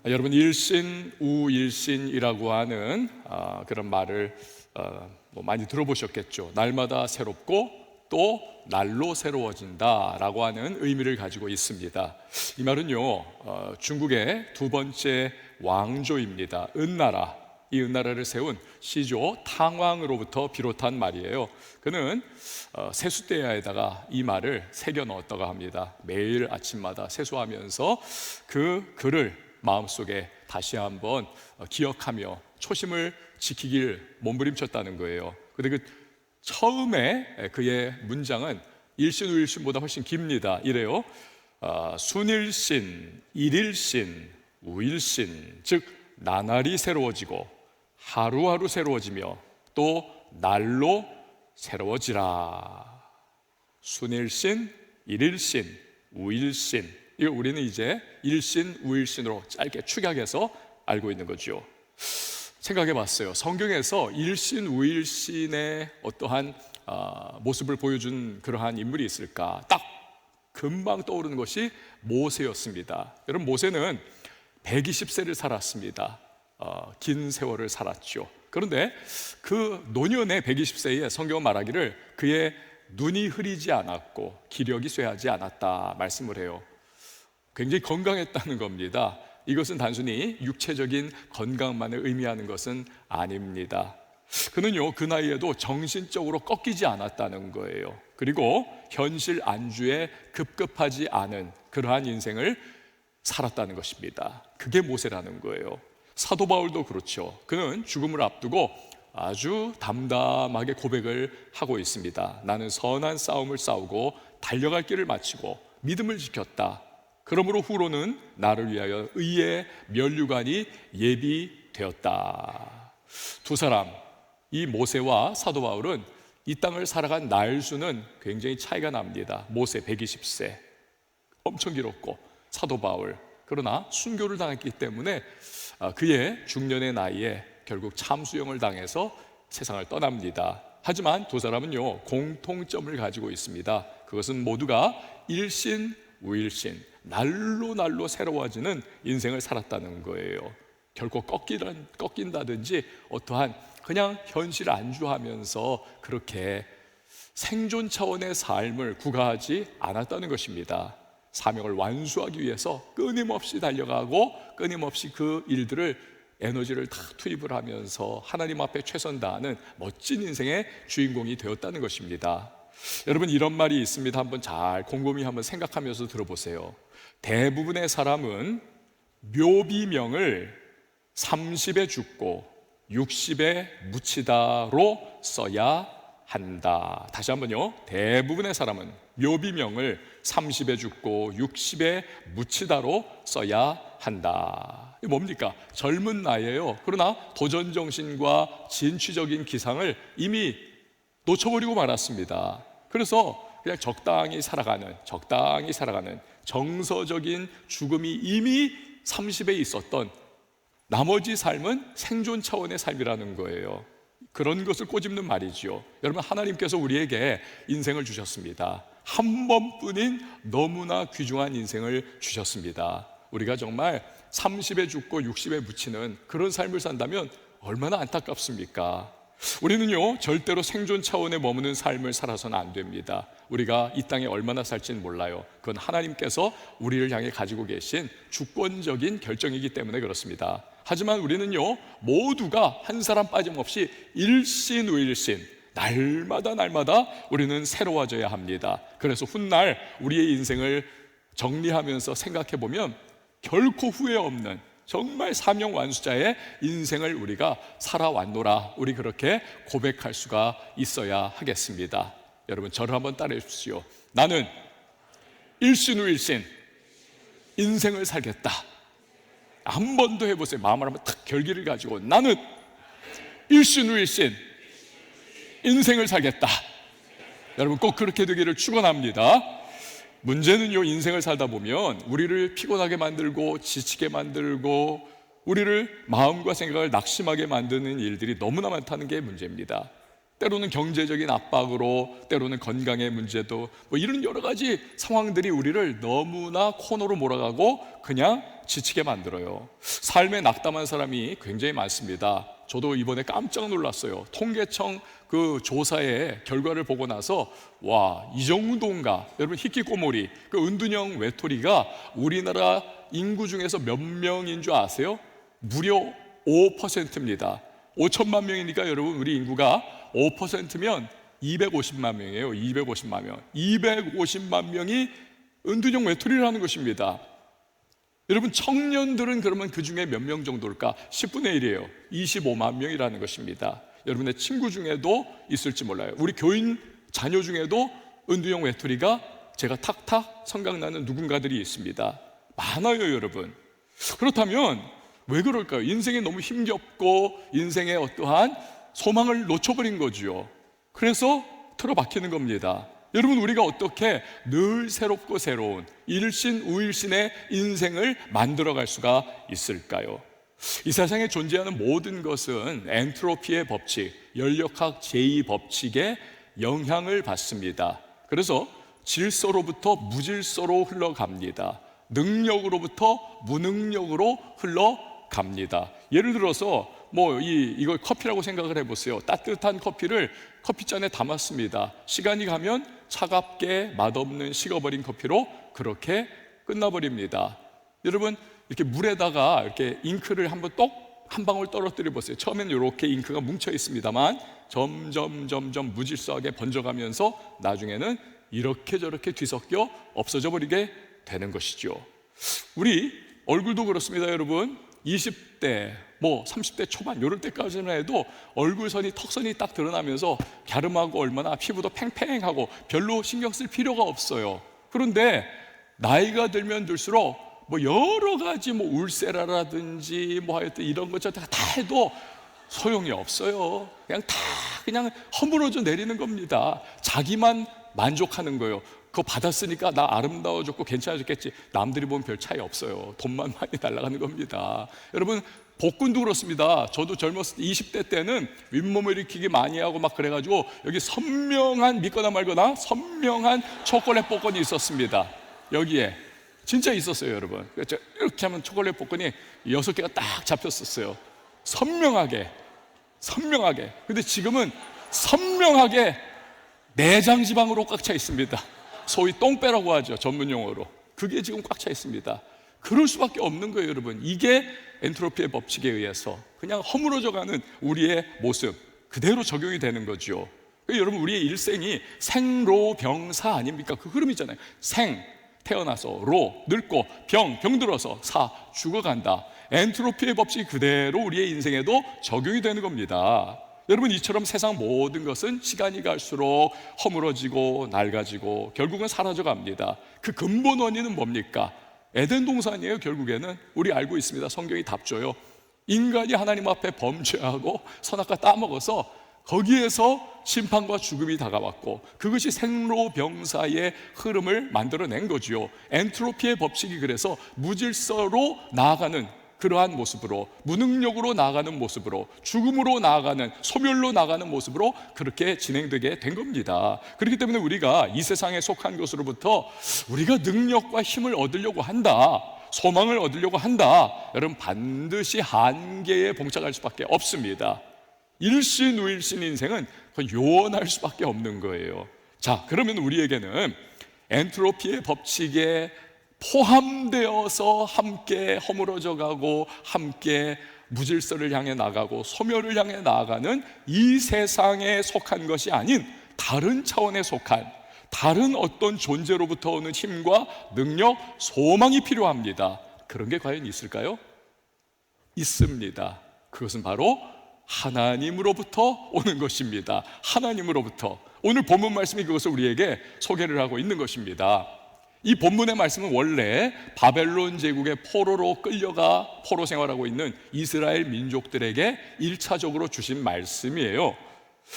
여러분, 일신우일신이라고 하는 그런 말을 많이 들어보셨겠죠. 날마다 새롭고 또 날로 새로워진다라고 하는 의미를 가지고 있습니다. 이 말은요, 중국의 두 번째 왕조입니다. 은나라, 이 은나라를 세운 시조 탕왕으로부터 비롯한 말이에요. 그는 세숫대야에다가 이 말을 새겨 넣었다고 합니다. 매일 아침마다 세수하면서 그 글을 마음속에 다시 한번 기억하며 초심을 지키길 몸부림쳤다는 거예요. 그런데 그 처음에 그의 문장은 일신우일신보다 훨씬 깁니다. 이래요. 순일신, 일일신, 우일신, 즉 나날이 새로워지고 하루하루 새로워지며 또 날로 새로워지라. 순일신, 일일신, 우일신, 이거 우리는 이제 일신, 우일신으로 짧게 축약해서 알고 있는 거죠. 생각해 봤어요. 성경에서 일신, 우일신의 어떠한 모습을 보여준 그러한 인물이 있을까? 딱 금방 떠오르는 것이 모세였습니다. 여러분, 모세는 120세를 살았습니다. 긴 세월을 살았죠. 그런데 그 노년의 120세에 성경은 말하기를 그의 눈이 흐리지 않았고 기력이 쇠하지 않았다 말씀을 해요. 굉장히 건강했다는 겁니다. 이것은 단순히 육체적인 건강만을 의미하는 것은 아닙니다. 그는요, 그 나이에도 정신적으로 꺾이지 않았다는 거예요. 그리고 현실 안주에 급급하지 않은 그러한 인생을 살았다는 것입니다. 그게 모세라는 거예요. 사도 바울도 그렇죠. 그는 죽음을 앞두고 아주 담담하게 고백을 하고 있습니다. 나는 선한 싸움을 싸우고 달려갈 길을 마치고 믿음을 지켰다. 그러므로 후로는 나를 위하여 의의 면류관이 예비되었다. 두 사람, 이 모세와 사도 바울은 이 땅을 살아간 날수는 굉장히 차이가 납니다. 모세 120세, 엄청 길었고, 사도 바울, 그러나 순교를 당했기 때문에 그의 중년의 나이에 결국 참수형을 당해서 세상을 떠납니다. 하지만 두 사람은요, 공통점을 가지고 있습니다. 그것은 모두가 일신, 우일신, 날로 새로워지는 인생을 살았다는 거예요. 결코 꺾인다든지 어떠한 그냥 현실 안주하면서 그렇게 생존 차원의 삶을 구가하지 않았다는 것입니다. 사명을 완수하기 위해서 끊임없이 달려가고 끊임없이 그 일들을 에너지를 다 투입을 하면서 하나님 앞에 최선 다하는 멋진 인생의 주인공이 되었다는 것입니다. 여러분, 이런 말이 있습니다. 한번 잘 곰곰이 한번 생각하면서 들어보세요. 대부분의 사람은 묘비명을 30에 죽고 60에 묻히다로 써야 한다. 다시 한번요. 대부분의 사람은 묘비명을 30에 죽고 60에 묻히다로 써야 한다. 이게 뭡니까? 젊은 나이에요. 그러나 도전정신과 진취적인 기상을 이미 놓쳐버리고 말았습니다. 그래서 그냥 적당히 살아가는 정서적인 죽음이 이미 30에 있었던 나머지 삶은 생존 차원의 삶이라는 거예요. 그런 것을 꼬집는 말이죠. 여러분, 하나님께서 우리에게 인생을 주셨습니다. 한 번뿐인 너무나 귀중한 인생을 주셨습니다. 우리가 정말 30에 죽고 60에 묻히는 그런 삶을 산다면 얼마나 안타깝습니까? 우리는요, 절대로 생존 차원에 머무는 삶을 살아서는 안 됩니다. 우리가 이 땅에 얼마나 살지는 몰라요. 그건 하나님께서 우리를 향해 가지고 계신 주권적인 결정이기 때문에 그렇습니다. 하지만 우리는요, 모두가 한 사람 빠짐없이 일신우일신, 날마다 우리는 새로워져야 합니다. 그래서 훗날 우리의 인생을 정리하면서 생각해보면 결코 후회 없는 정말 사명 완수자의 인생을 우리가 살아왔노라, 우리 그렇게 고백할 수가 있어야 하겠습니다. 여러분, 저를 한번 따라해 주십시오. 나는 일신우일신 인생을 살겠다. 한 번 더 해보세요. 마음을 한번 딱 결기를 가지고 나는 일신우일신 인생을 살겠다. 여러분, 꼭 그렇게 되기를 축원합니다. 문제는요, 인생을 살다 보면 우리를 피곤하게 만들고 지치게 만들고 우리를 마음과 생각을 낙심하게 만드는 일들이 너무나 많다는 게 문제입니다. 때로는 경제적인 압박으로, 때로는 건강의 문제도, 뭐 이런 여러 가지 상황들이 우리를 너무나 코너로 몰아가고 그냥 지치게 만들어요. 삶에 낙담한 사람이 굉장히 많습니다. 저도 이번에 깜짝 놀랐어요. 통계청 그 조사의 결과를 보고 나서 와, 이 정도인가? 여러분, 히키코모리, 그 은둔형 외톨이가 우리나라 인구 중에서 몇 명인 줄 아세요? 무려 5%입니다. 5천만 명이니까 여러분, 우리 인구가 5%면 250만 명이에요. 250만 명. 250만 명이 은둔형 외톨이라는 것입니다. 여러분, 청년들은 그러면 그 중에 몇 명 정도일까? 10분의 1이에요. 25만 명이라는 것입니다. 여러분의 친구 중에도 있을지 몰라요. 우리 교인 자녀 중에도 은둔형 외톨이가 제가 탁탁 생각나는 누군가들이 있습니다. 많아요, 여러분. 그렇다면 왜 그럴까요? 인생이 너무 힘겹고 인생의 어떠한 소망을 놓쳐버린 거죠. 그래서 틀어박히는 겁니다. 여러분, 우리가 어떻게 늘 새롭고 새로운 일신 우일신의 인생을 만들어갈 수가 있을까요? 이 세상에 존재하는 모든 것은 엔트로피의 법칙, 연력학 제2법칙에 영향을 받습니다. 그래서 질서로부터 무질서로 흘러갑니다. 능력으로부터 무능력으로 흘러갑니다. 예를 들어서 이걸 커피라고 생각을 해보세요. 따뜻한 커피를 커피잔에 담았습니다. 시간이 가면 차갑게 맛없는 식어버린 커피로 그렇게 끝나버립니다. 여러분, 이렇게 물에다가 이렇게 잉크를 한번 한 방울 떨어뜨려 보세요. 처음에는 이렇게 잉크가 뭉쳐 있습니다만 점점 무질서하게 번져가면서 나중에는 이렇게 저렇게 뒤섞여 없어져 버리게 되는 것이죠. 우리 얼굴도 그렇습니다, 여러분. 20대, 30대 초반 이럴 때까지만 해도 얼굴선이, 턱선이 딱 드러나면서 갸름하고 얼마나 피부도 팽팽하고 별로 신경 쓸 필요가 없어요. 그런데 나이가 들면 들수록 여러 가지 울세라라든지 하여튼 이런 것 다 해도 소용이 없어요. 그냥 허물어져 내리는 겁니다. 자기만 만족하는 거예요. 그거 받았으니까 나 아름다워졌고 괜찮아졌겠지. 남들이 보면 별 차이 없어요. 돈만 많이 날아가는 겁니다. 여러분, 복근도 그렇습니다. 저도 젊었을 때 20대 때는 윗몸을 일으키기 많이 하고 그래가지고 여기 선명한, 믿거나 말거나 선명한 초콜릿 복근이 있었습니다. 여기에 진짜 있었어요, 여러분. 이렇게 하면 초콜릿 복근이 6개가 딱 잡혔었어요. 선명하게. 근데 지금은 선명하게 내장 지방으로 꽉 차 있습니다. 소위 똥배라고 하죠, 전문 용어로. 그게 지금 꽉 차 있습니다. 그럴 수밖에 없는 거예요, 여러분. 이게 엔트로피의 법칙에 의해서 그냥 허물어져가는 우리의 모습 그대로 적용이 되는 거죠. 여러분, 우리의 일생이 생로병사 아닙니까? 그 흐름이잖아요. 생, 태어나서, 로, 늙고, 병들어서, 사, 죽어간다. 엔트로피의 법칙이 그대로 우리의 인생에도 적용이 되는 겁니다. 여러분, 이처럼 세상 모든 것은 시간이 갈수록 허물어지고 낡아지고 결국은 사라져갑니다. 그 근본 원인은 뭡니까? 에덴 동산이에요. 결국에는 우리 알고 있습니다. 성경이 답줘요. 인간이 하나님 앞에 범죄하고 선악과 따먹어서 거기에서 심판과 죽음이 다가왔고 그것이 생로병사의 흐름을 만들어낸 거지요. 엔트로피의 법칙이 그래서 무질서로 나아가는 그러한 모습으로, 무능력으로 나아가는 모습으로, 죽음으로 나아가는, 소멸로 나아가는 모습으로 그렇게 진행되게 된 겁니다. 그렇기 때문에 우리가 이 세상에 속한 것으로부터 우리가 능력과 힘을 얻으려고 한다, 소망을 얻으려고 한다, 여러분, 반드시 한계에 봉착할 수밖에 없습니다. 일신우일신 인생은 요원할 수밖에 없는 거예요. 자, 그러면 우리에게는 엔트로피의 법칙에 포함되어서 함께 허물어져 가고 함께 무질서를 향해 나가고 소멸을 향해 나아가는 이 세상에 속한 것이 아닌 다른 차원에 속한 다른 어떤 존재로부터 오는 힘과 능력, 소망이 필요합니다. 그런 게 과연 있을까요? 있습니다. 그것은 바로 하나님으로부터 오는 것입니다. 하나님으로부터. 오늘 본문 말씀이 그것을 우리에게 소개를 하고 있는 것입니다. 이 본문의 말씀은 원래 바벨론 제국의 포로로 끌려가 포로 생활하고 있는 이스라엘 민족들에게 1차적으로 주신 말씀이에요.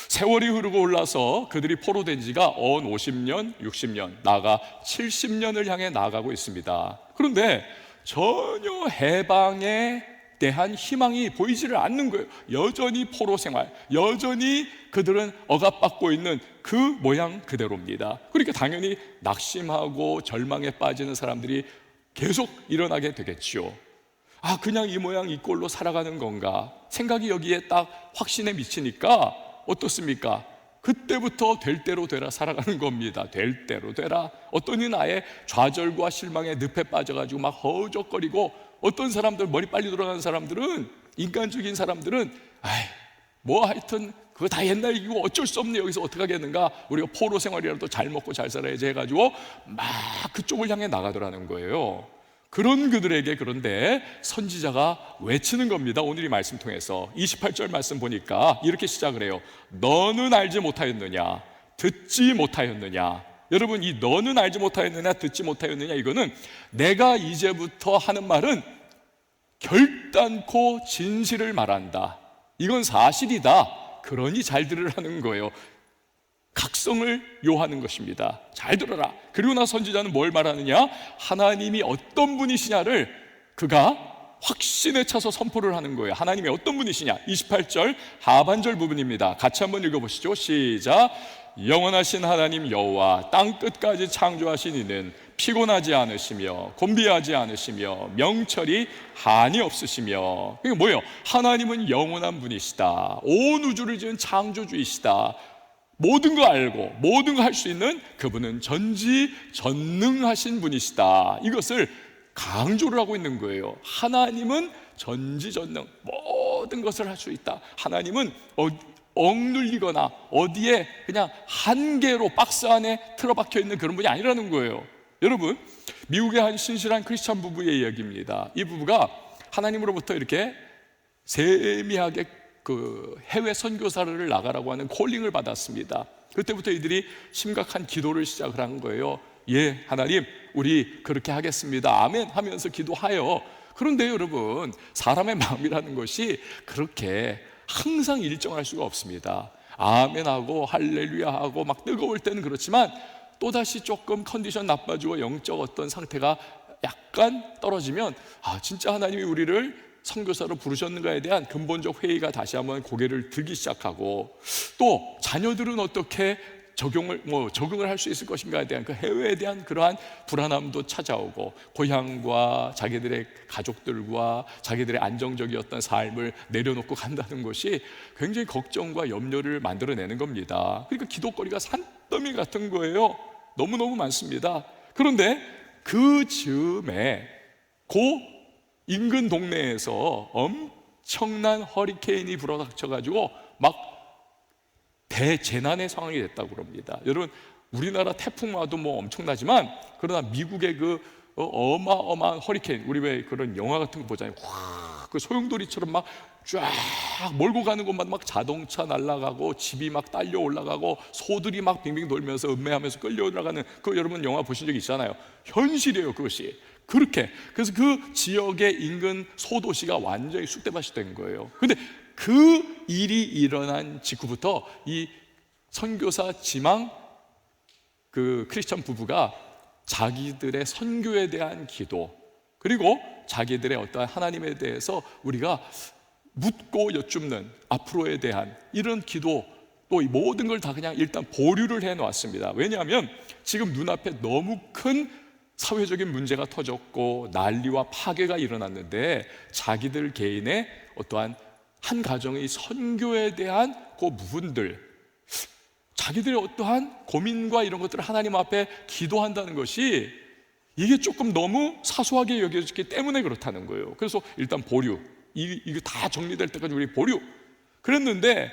세월이 흐르고 올라서 그들이 포로된 지가 언 50년, 60년, 나아가 70년을 향해 나아가고 있습니다. 그런데 전혀 해방의 대한 희망이 보이지를 않는 거예요. 여전히 포로 생활, 여전히 그들은 억압받고 있는 그 모양 그대로입니다. 그러니까 당연히 낙심하고 절망에 빠지는 사람들이 계속 일어나게 되겠죠. 그냥 이 모양 이 꼴로 살아가는 건가 생각이 여기에 딱 확신에 미치니까 어떻습니까? 그때부터 될 대로 되라 살아가는 겁니다. 될 대로 되라. 어떤 이는 아예 좌절과 실망의 늪에 빠져가지고 막 허우적거리고, 어떤 사람들, 머리 빨리 돌아가는 사람들은, 인간적인 사람들은 뭐 하여튼 그거 다 옛날 얘기고 어쩔 수 없네, 여기서 어떻게 하겠는가, 우리가 포로 생활이라도 잘 먹고 잘 살아야지 해가지고 막 그쪽을 향해 나가더라는 거예요. 그런 그들에게 그런데 선지자가 외치는 겁니다. 오늘 이 말씀 통해서 28절 말씀 보니까 이렇게 시작을 해요. 너는 알지 못하였느냐, 듣지 못하였느냐. 여러분, 이 너는 알지 못하였느냐, 듣지 못하였느냐, 이거는 내가 이제부터 하는 말은 결단코 진실을 말한다, 이건 사실이다, 그러니 잘 들으라는 거예요. 각성을 요하는 것입니다. 잘 들어라. 그리고 나 선지자는 뭘 말하느냐, 하나님이 어떤 분이시냐를 그가 확신에 차서 선포를 하는 거예요. 하나님이 어떤 분이시냐, 28절 하반절 부분입니다. 같이 한번 읽어보시죠. 시작. 영원하신 하나님 여호와, 땅끝까지 창조하신 이는 피곤하지 않으시며 곤비하지 않으시며 명철이 한이 없으시며. 이게 뭐예요? 하나님은 영원한 분이시다. 온 우주를 지은 창조주이시다. 모든 거 알고 모든 거 할 수 있는 그분은 전지전능하신 분이시다. 이것을 강조를 하고 있는 거예요. 하나님은 전지전능, 모든 것을 할 수 있다. 하나님은 억눌리거나 어디에 그냥 한계로 박스 안에 틀어박혀 있는 그런 분이 아니라는 거예요. 여러분, 미국의 한 신실한 크리스찬 부부의 이야기입니다. 이 부부가 하나님으로부터 이렇게 세미하게 해외 선교사를 나가라고 하는 콜링을 받았습니다. 그때부터 이들이 심각한 기도를 시작을 한 거예요. 예, 하나님, 우리 그렇게 하겠습니다, 아멘 하면서 기도하여. 그런데 여러분, 사람의 마음이라는 것이 그렇게 항상 일정할 수가 없습니다. 아멘하고 할렐루야하고 막 뜨거울 때는 그렇지만 또다시 조금 컨디션 나빠지고 영적 어떤 상태가 약간 떨어지면 진짜 하나님이 우리를 선교사로 부르셨는가에 대한 근본적 회의가 다시 한번 고개를 들기 시작하고, 또 자녀들은 어떻게 적응을 할 수 있을 것인가에 대한 그 해외에 대한 그러한 불안함도 찾아오고, 고향과 자기들의 가족들과 자기들의 안정적이었던 삶을 내려놓고 간다는 것이 굉장히 걱정과 염려를 만들어내는 겁니다. 그러니까 기도거리가 산더미 같은 거예요. 너무너무 많습니다. 그런데 그 즈음에 인근 동네에서 엄청난 허리케인이 불어닥쳐가지고 막 대재난의 상황이 됐다고 그럽니다. 여러분, 우리나라 태풍 와도 뭐 엄청나지만, 그러나 미국의 그 어마어마한 허리케인, 우리 왜 그런 영화 같은 거 보잖아요. 그 소용돌이처럼 막 쫙 몰고 가는 곳마다 막 자동차 날아가고 집이 막 딸려 올라가고 소들이 막 빙빙 돌면서 음매하면서 끌려 올라가는, 그 여러분 영화 보신 적 있잖아요. 현실이에요, 그것이. 그렇게, 그래서 그 지역의 인근 소도시가 완전히 쑥대밭이 된 거예요. 근데 그 일이 일어난 직후부터 이 선교사 지망 그 크리스천 부부가 자기들의 선교에 대한 기도, 그리고 자기들의 어떠한 하나님에 대해서 우리가 묻고 여쭙는 앞으로에 대한 이런 기도, 또 이 모든 걸 다 그냥 일단 보류를 해 놓았습니다. 왜냐하면 지금 눈앞에 너무 큰 사회적인 문제가 터졌고 난리와 파괴가 일어났는데, 자기들 개인의 어떠한 한 가정의 선교에 대한 그 부분들, 자기들의 어떠한 고민과 이런 것들을 하나님 앞에 기도한다는 것이 이게 조금 너무 사소하게 여겨졌기 때문에 그렇다는 거예요. 그래서 일단 보류, 이거 다 정리될 때까지 우리 보류 그랬는데,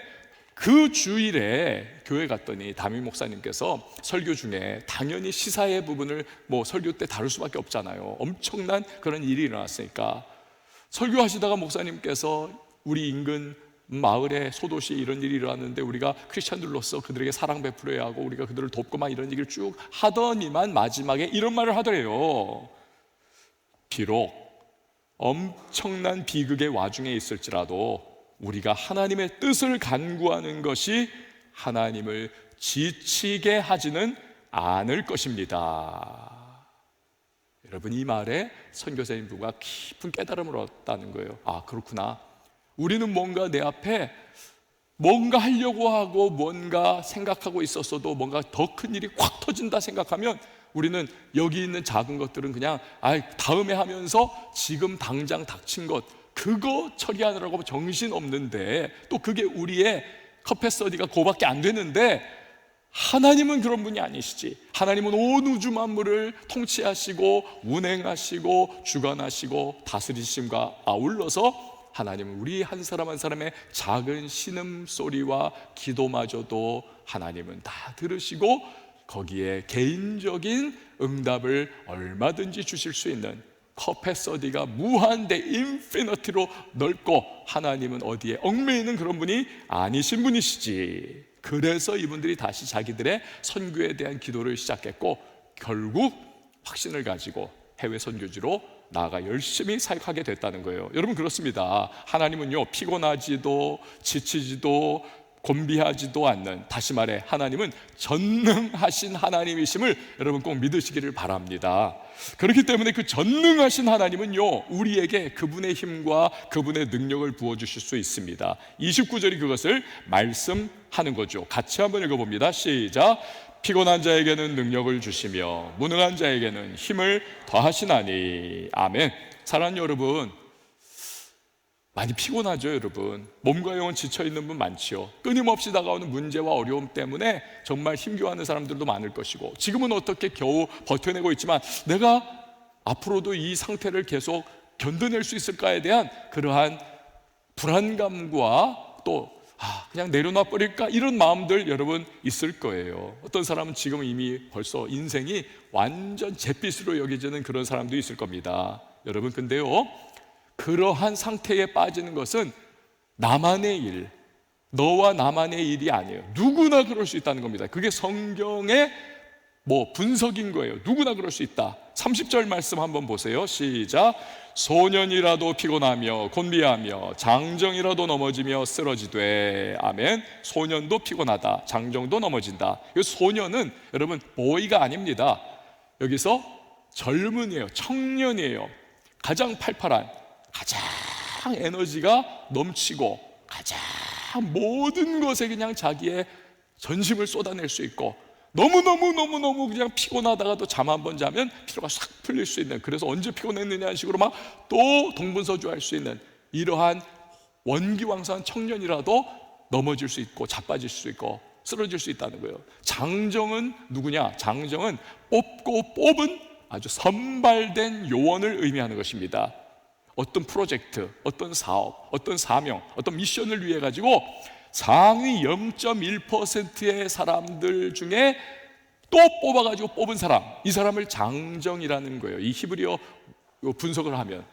그 주일에 교회 갔더니 담임 목사님께서 설교 중에 당연히 시사의 부분을 뭐 설교 때 다룰 수밖에 없잖아요. 엄청난 그런 일이 일어났으니까 설교하시다가 목사님께서 우리 인근 마을에 소도시에 이런 일이 일어났는데 우리가 크리스찬들로서 그들에게 사랑 베풀어야 하고 우리가 그들을 돕고만, 이런 얘기를 쭉 하더니만 마지막에 이런 말을 하더래요. 비록 엄청난 비극의 와중에 있을지라도 우리가 하나님의 뜻을 간구하는 것이 하나님을 지치게 하지는 않을 것입니다. 여러분, 이 말에 선교사님 부가 깊은 깨달음을 얻었다는 거예요. 아, 그렇구나. 우리는 뭔가 내 앞에 뭔가 하려고 하고 뭔가 생각하고 있었어도 뭔가 더 큰 일이 확 터진다 생각하면 우리는 여기 있는 작은 것들은 그냥 다음에 하면서 지금 당장 닥친 것 그거 처리하느라고 정신 없는데, 또 그게 우리의 컵패스터디가 그거밖에 안 되는데, 하나님은 그런 분이 아니시지. 하나님은 온 우주 만물을 통치하시고 운행하시고 주관하시고 다스리심과 아울러서 하나님은 우리 한 사람 한 사람의 작은 신음소리와 기도마저도 하나님은 다 들으시고 거기에 개인적인 응답을 얼마든지 주실 수 있는, 커패서디가 무한대 인피니티로 넓고 하나님은 어디에 얽매이는 그런 분이 아니신 분이시지. 그래서 이분들이 다시 자기들의 선교에 대한 기도를 시작했고 결국 확신을 가지고 해외 선교지로 나아가 열심히 사역하게 됐다는 거예요. 여러분, 그렇습니다. 하나님은요, 피곤하지도 지치지도 곤비하지도 않는, 다시 말해 하나님은 전능하신 하나님이심을 여러분 꼭 믿으시기를 바랍니다. 그렇기 때문에 그 전능하신 하나님은요, 우리에게 그분의 힘과 그분의 능력을 부어주실 수 있습니다. 29절이 그것을 말씀하는 거죠. 같이 한번 읽어봅니다. 시작. 피곤한 자에게는 능력을 주시며 무능한 자에게는 힘을 더하시나니. 아멘. 사랑하는 여러분, 많이 피곤하죠, 여러분. 몸과 영혼 지쳐있는 분 많지요. 끊임없이 다가오는 문제와 어려움 때문에 정말 힘겨워하는 사람들도 많을 것이고, 지금은 어떻게 겨우 버텨내고 있지만 내가 앞으로도 이 상태를 계속 견뎌낼 수 있을까에 대한 그러한 불안감과 또 그냥 내려놔 버릴까, 이런 마음들 여러분 있을 거예요. 어떤 사람은 지금 이미 벌써 인생이 완전 잿빛으로 여겨지는 그런 사람도 있을 겁니다. 여러분, 근데요, 그러한 상태에 빠지는 것은 나만의 일, 너와 나만의 일이 아니에요. 누구나 그럴 수 있다는 겁니다. 그게 성경의 분석인 거예요. 누구나 그럴 수 있다. 30절 말씀 한번 보세요. 시작. 소년이라도 피곤하며 곤비하며 장정이라도 넘어지며 쓰러지되. 아멘. 소년도 피곤하다, 장정도 넘어진다. 이 소년은 여러분 보이가 아닙니다. 여기서 젊은이에요. 청년이에요. 가장 팔팔한, 가장 에너지가 넘치고 가장 모든 것에 그냥 자기의 전심을 쏟아낼 수 있고, 너무너무 그냥 피곤하다가도 잠 한 번 자면 피로가 싹 풀릴 수 있는, 그래서 언제 피곤했느냐 식으로 막 또 동분서주할 수 있는 이러한 원기왕성한 청년이라도 넘어질 수 있고 자빠질 수 있고 쓰러질 수 있다는 거예요. 장정은 누구냐? 장정은 뽑고 뽑은 아주 선발된 요원을 의미하는 것입니다. 어떤 프로젝트, 어떤 사업, 어떤 사명, 어떤 미션을 위해 가지고 상위 0.1%의 사람들 중에 또 뽑아가지고 뽑은 사람, 이 사람을 장정이라는 거예요. 이 히브리어 분석을 하면.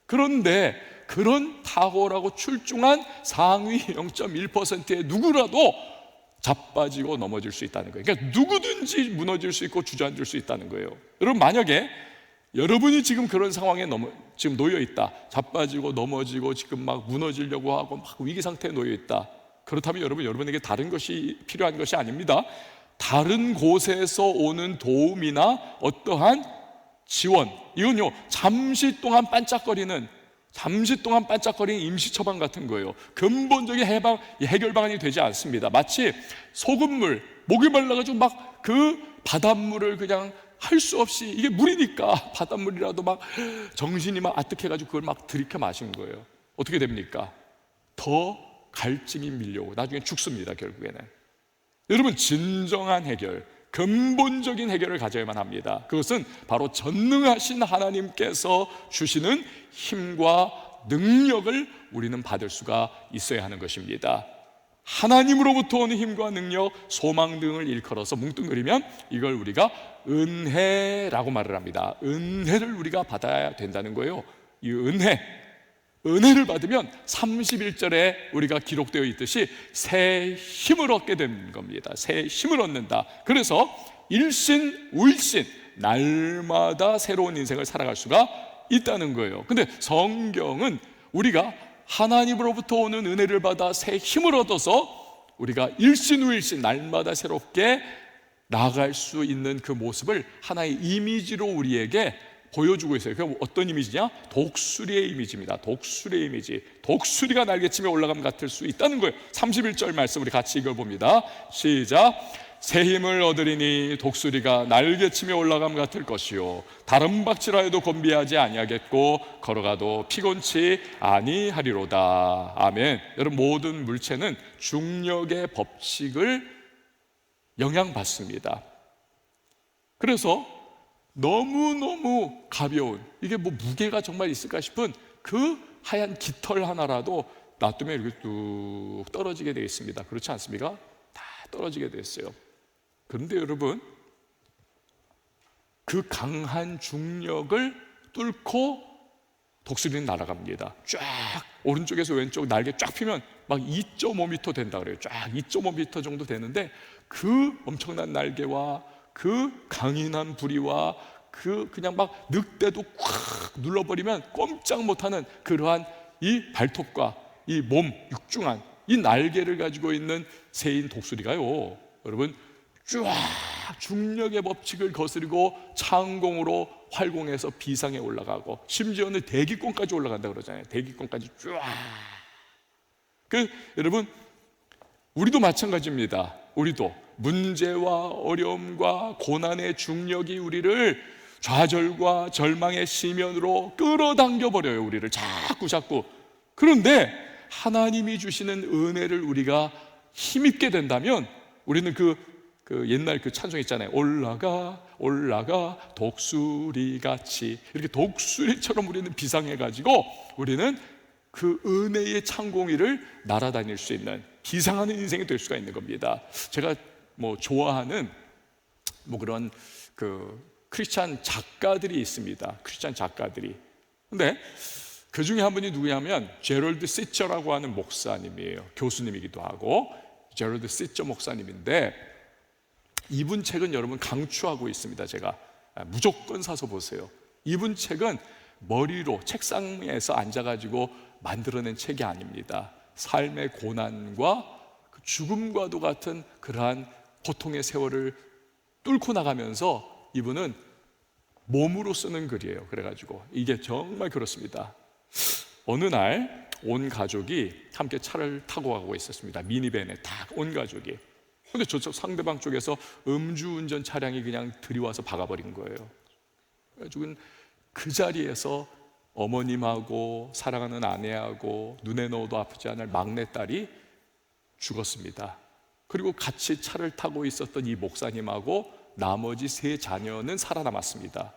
그런데 그런 탁월하고 출중한 상위 0.1%의 누구라도 자빠지고 넘어질 수 있다는 거예요. 그러니까 누구든지 무너질 수 있고 주저앉을 수 있다는 거예요. 여러분, 만약에 여러분이 지금 그런 상황에 지금 놓여 있다, 자빠지고 넘어지고 지금 막 무너지려고 하고 막 위기 상태에 놓여 있다, 그렇다면 여러분에게 다른 것이 필요한 것이 아닙니다. 다른 곳에서 오는 도움이나 어떠한 지원, 이건요 잠시 동안 반짝거리는 임시 처방 같은 거예요. 근본적인 해결 방안이 되지 않습니다. 마치 소금물, 목이 말라가지고 막 그 바닷물을 그냥 할 수 없이, 이게 물이니까 바닷물이라도 막 정신이 막 아득해가지고 그걸 막 들이켜 마신 거예요. 어떻게 됩니까? 더 갈증이 밀려오고 나중에 죽습니다, 결국에는. 여러분, 진정한 해결, 근본적인 해결을 가져야만 합니다. 그것은 바로 전능하신 하나님께서 주시는 힘과 능력을 우리는 받을 수가 있어야 하는 것입니다. 하나님으로부터 오는 힘과 능력, 소망 등을 일컬어서 뭉뚱그리면 이걸 우리가 은혜라고 말을 합니다. 은혜를 우리가 받아야 된다는 거예요. 이 은혜를 받으면 31절에 우리가 기록되어 있듯이 새 힘을 얻게 되는 겁니다. 새 힘을 얻는다. 그래서 일신우일신 날마다 새로운 인생을 살아갈 수가 있다는 거예요. 근데 성경은 우리가 하나님으로부터 오는 은혜를 받아 새 힘을 얻어서 우리가 일신우일신 날마다 새롭게 나아갈 수 있는 그 모습을 하나의 이미지로 우리에게 보여주고 있어요. 그럼 어떤 이미지냐? 독수리의 이미지입니다. 독수리의 이미지. 독수리가 날개치며 올라감 같을 수 있다는 거예요. 31절 말씀 우리 같이 읽어봅니다. 시작. 새 힘을 얻으리니 독수리가 날개치며 올라감 같을 것이요 다른 박질하여도 곤비하지 아니하겠고 걸어가도 피곤치 아니하리로다. 아멘. 여러분, 모든 물체는 중력의 법칙을 영향받습니다. 그래서 너무너무 가벼운, 이게 뭐 무게가 정말 있을까 싶은 그 하얀 깃털 하나라도 놔두면 이렇게 뚝 떨어지게 되어 있습니다. 그렇지 않습니까? 다 떨어지게 되어 있어요. 그런데 여러분, 그 강한 중력을 뚫고 독수리는 날아갑니다. 쫙 오른쪽에서 왼쪽 날개 쫙 펴면 막 2.5m 된다 그래요. 쫙 2.5m 정도 되는데 그 엄청난 날개와 그 강인한 부리와 그 그냥 막 늑대도 꽉 눌러버리면 꼼짝 못하는 그러한 이 발톱과 이 몸 육중한 이 날개를 가지고 있는 새인 독수리가요, 여러분, 쫙 중력의 법칙을 거스르고 창공으로 활공해서 비상에 올라가고 심지어는 대기권까지 올라간다 그러잖아요. 대기권까지 쫙. 여러분, 우리도 마찬가지입니다. 우리도 문제와 어려움과 고난의 중력이 우리를 좌절과 절망의 시면으로 끌어당겨 버려요. 우리를 자꾸. 그런데 하나님이 주시는 은혜를 우리가 힘입게 된다면 우리는 그 옛날 그 찬송 있잖아요. 올라가 독수리같이, 이렇게 독수리처럼 우리는 비상해가지고 우리는 그 은혜의 창공 위를 날아다닐 수 있는 비상하는 인생이 될 수가 있는 겁니다. 제가 뭐 좋아하는 뭐 그런 그 크리스찬 작가들이 있습니다. 크리스찬 작가들이. 근데 그 중에 한 분이 누구냐면 제럴드 시처라고 하는 목사님이에요. 교수님이기도 하고 제럴드 시처 목사님인데, 이분 책은 여러분 강추하고 있습니다. 제가 무조건 사서 보세요. 이분 책은 머리로 책상에서 앉아가지고 만들어낸 책이 아닙니다. 삶의 고난과 죽음과도 같은 그러한 고통의 세월을 뚫고 나가면서 이분은 몸으로 쓰는 글이에요. 그래가지고 이게 정말 그렇습니다. 어느 날 온 가족이 함께 차를 타고 가고 있었습니다. 미니밴에 딱 온 가족이. 근데 저쪽 상대방 쪽에서 음주운전 차량이 그냥 들이와서 박아버린 거예요. 그래가지고 그 자리에서 어머님하고 사랑하는 아내하고 눈에 넣어도 아프지 않을 막내딸이 죽었습니다. 그리고 같이 차를 타고 있었던 이 목사님하고 나머지 3 자녀는 살아남았습니다.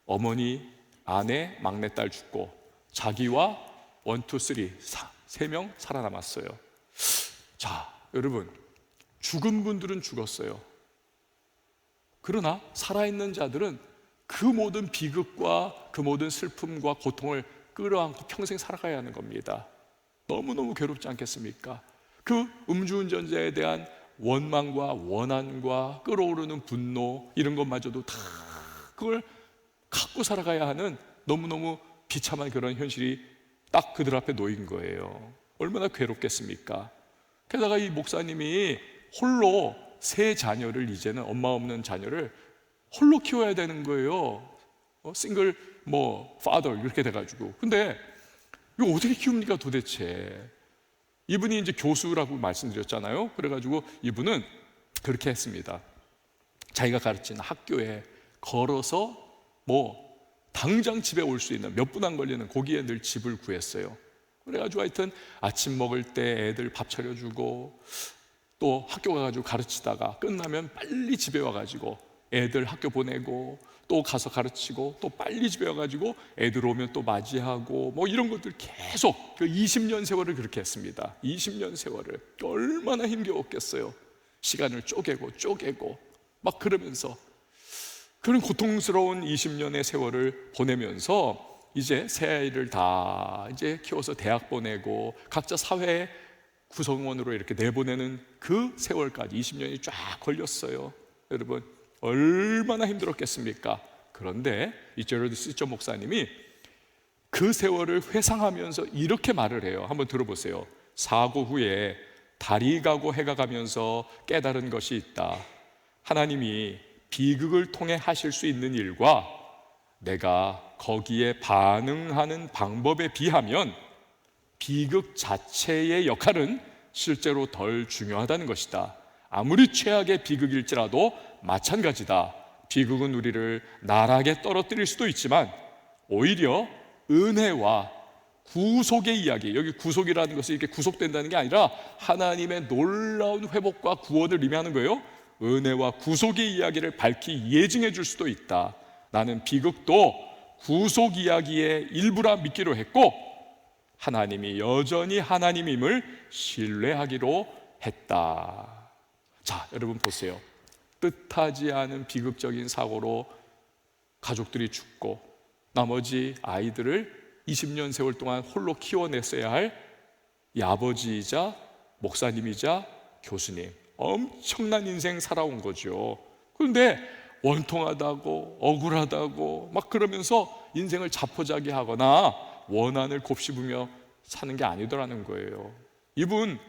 어머니, 아내, 막내딸 죽고 자기와 1, 2, 3, 3명 살아남았어요. 자, 여러분, 죽은 분들은 죽었어요. 그러나 살아있는 자들은 그 모든 비극과 그 모든 슬픔과 고통을 끌어안고 평생 살아가야 하는 겁니다. 너무너무 괴롭지 않겠습니까? 그 음주운전자에 대한 원망과 원한과 끓어오르는 분노, 이런 것마저도 다 그걸 갖고 살아가야 하는 너무너무 비참한 그런 현실이 딱 그들 앞에 놓인 거예요. 얼마나 괴롭겠습니까? 게다가 이 목사님이 홀로 3 자녀를, 이제는 엄마 없는 자녀를 홀로 키워야 되는 거예요. 싱글 파더 이렇게 돼가지고. 근데 이거 어떻게 키웁니까 도대체? 이분이 이제 교수라고 말씀드렸잖아요. 그래가지고 이분은 그렇게 했습니다. 자기가 가르친 학교에 걸어서 당장 집에 올 수 있는, 몇 분 안 걸리는 거기에 늘 집을 구했어요. 그래가지고 하여튼 아침 먹을 때 애들 밥 차려주고, 또 학교 가가지고 가르치다가 끝나면 빨리 집에 와가지고 애들 학교 보내고, 또 가서 가르치고, 또 빨리 집에 와가지고 애들 오면 또 맞이하고, 이런 것들 계속 그 20년 세월을 그렇게 했습니다. 20년 세월을. 얼마나 힘겨웠겠어요. 시간을 쪼개고 막 그러면서 그런 고통스러운 20년의 세월을 보내면서 이제 새 아이를 다 이제 키워서 대학 보내고 각자 사회 구성원으로 이렇게 내보내는 그 세월까지 20년이 쫙 걸렸어요. 여러분, 얼마나 힘들었겠습니까? 그런데 이 제럴드 시처 목사님이 그 세월을 회상하면서 이렇게 말을 해요. 한번 들어보세요. 사고 후에 달이 가고 해가 가면서 깨달은 것이 있다. 하나님이 비극을 통해 하실 수 있는 일과 내가 거기에 반응하는 방법에 비하면 비극 자체의 역할은 실제로 덜 중요하다는 것이다. 아무리 최악의 비극일지라도 마찬가지다. 비극은 우리를 나락에 떨어뜨릴 수도 있지만 오히려 은혜와 구속의 이야기, 여기 구속이라는 것이 이렇게 구속된다는 게 아니라 하나님의 놀라운 회복과 구원을 의미하는 거예요. 은혜와 구속의 이야기를 밝히 예증해 줄 수도 있다. 나는 비극도 구속 이야기의 일부라 믿기로 했고 하나님이 여전히 하나님임을 신뢰하기로 했다. 자, 여러분 보세요. 뜻하지 않은 비극적인 사고로 가족들이 죽고 나머지 아이들을 20년 세월 동안 홀로 키워냈어야 할 이 아버지이자 목사님이자 교수님, 엄청난 인생 살아온 거죠. 그런데 원통하다고 억울하다고 막 그러면서 인생을 자포자기하거나 원한을 곱씹으며 사는 게 아니더라는 거예요. 이분